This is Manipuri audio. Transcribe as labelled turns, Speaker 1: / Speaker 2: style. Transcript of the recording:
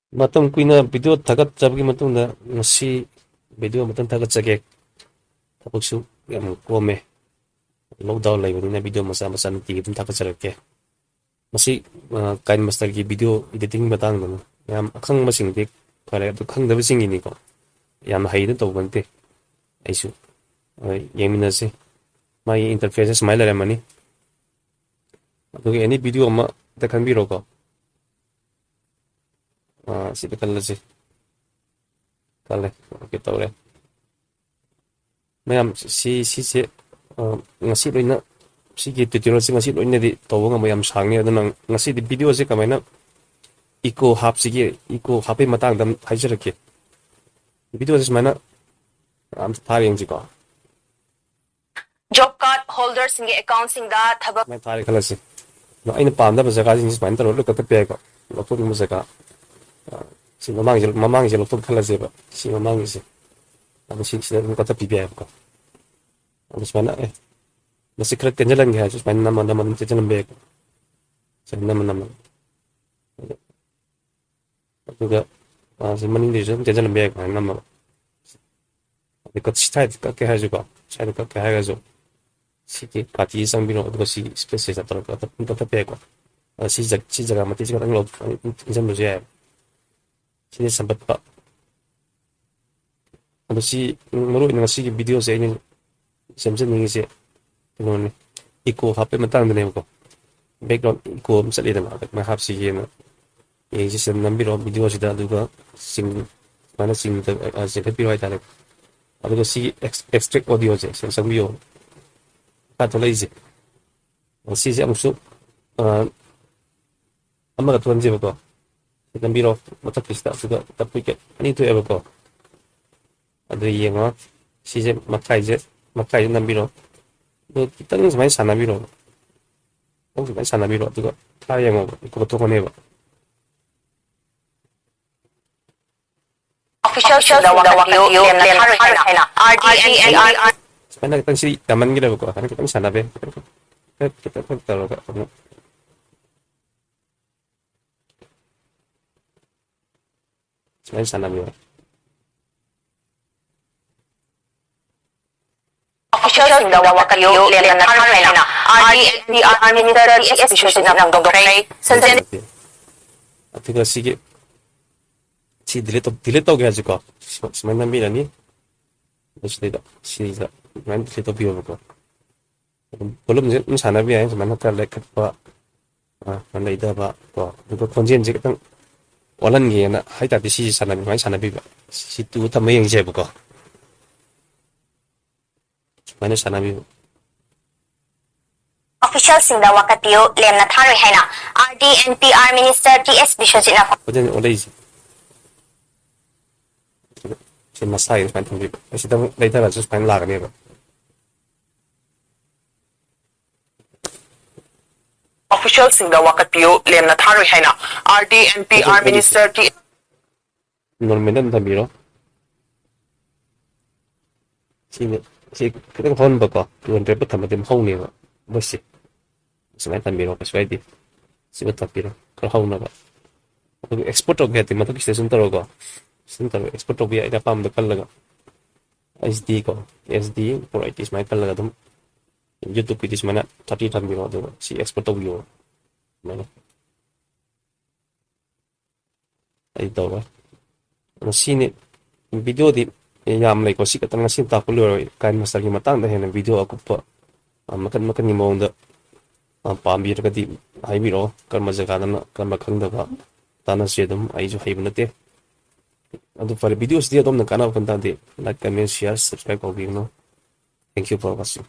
Speaker 1: Matam kuina video thagat jabgi matungda ngasi video matan thagat jage thapaksu yam kome lockdown laibunina video masa masa nuti dum thagat jarake masi kain master gi video editing matang dum yam akhang masing dik phare du khang dab sing ni ko yam haida to bante aisu yemina se mai interface smile la mani adugi any video ma ta khan bi roko sih kalau sih kalau kita boleh mayam si ngasih lo ina si gitu tujuan sih ngasih lo ina di tahu nggak mayam sangnya dan ngasih di video sih kemana iko hap sih iko hape matang dan hajar ke video sih mana am thari yang jika
Speaker 2: job card holders nge account sing da thabak
Speaker 1: मैं thari kalau sih no ini paham dah bahasa kasih sih mana terus lo kata pihak kok lo pun bahasa si mamang je lokto khala je ba si mamang je abu si kata pibia ko abu mana na secret tenjalan ga just mana nama tenjalan be ko nama juga si maning de tenjalan be ko nama ko style ka ke ha juga style ka ke ha ga jo si ki party sang bino ko si space sa tor ko ta be ko si jaga mati jaga nglo jam je sini sempat pak ada si menurut dengan si video saya ini semacam ini sih dengan iko HP mentang dengan aku background iko misalnya dengan aku mahap sih ini yang sih nambil video sudah juga sing mana sing sing happy right ada ada si extract audio sih semacam video kata lagi sih sih maksud amma katuan sih betul dan biro mata pista juga tapi ke ini tu apa kok ada yang si je makai dan biro kita ni sebenarnya sana biro sebenarnya sana biro juga ada yang ikut betul kan ya
Speaker 2: official daw wakatiyo na haina RDNR
Speaker 1: sebenarnya kita sih taman gitu kok karena kita sana be kita tahu kok sana biro
Speaker 2: official sing daw wakatiyo na haina RDNR Minister TS Bishosin ng Dongdong sansen
Speaker 1: 아트가 시기 시 딜레터 가지고 스마일만 미라니 시리다 만 딜레터 비워고 belum sana biaya mana terlekat pak mana itu pak itu konjen jika tang walan gini na hai tadi si sana biaya situ tamu yang saya buka mana sana biaya
Speaker 2: official sing daw wakatiyo na thari haina RDNPR Minister TS Bishosin ng
Speaker 1: konjen oleh isi cuma saya sepanjang biaya situ later aja sepanjang laga nih pak
Speaker 2: official sing daw wakatiyo na thari haina RDNPR Minister TS
Speaker 1: normalmente no miro si kita phone baka tuan repot sama tim hong ni ba bos sebenarnya miro pas di si betul miro kalau hong na ba export og gati matok station taro ko sentar export og biya ida pam de kal laga SD ko SD por it is my kal laga dum YouTube it is mana 30 tam miro do si export og yo mana ai to ba sini video di yam lai ko si katang sin ta pulo kan master gi matang da hen video aku pa makan ni mong da pambi ra di ai mi ro kan ma jaga na kan ma khang da ba ta na se dum ai ju hai bu na te adu for videos dia dom na kana kan ta de like comment share subscribe ko bi no thank you for watching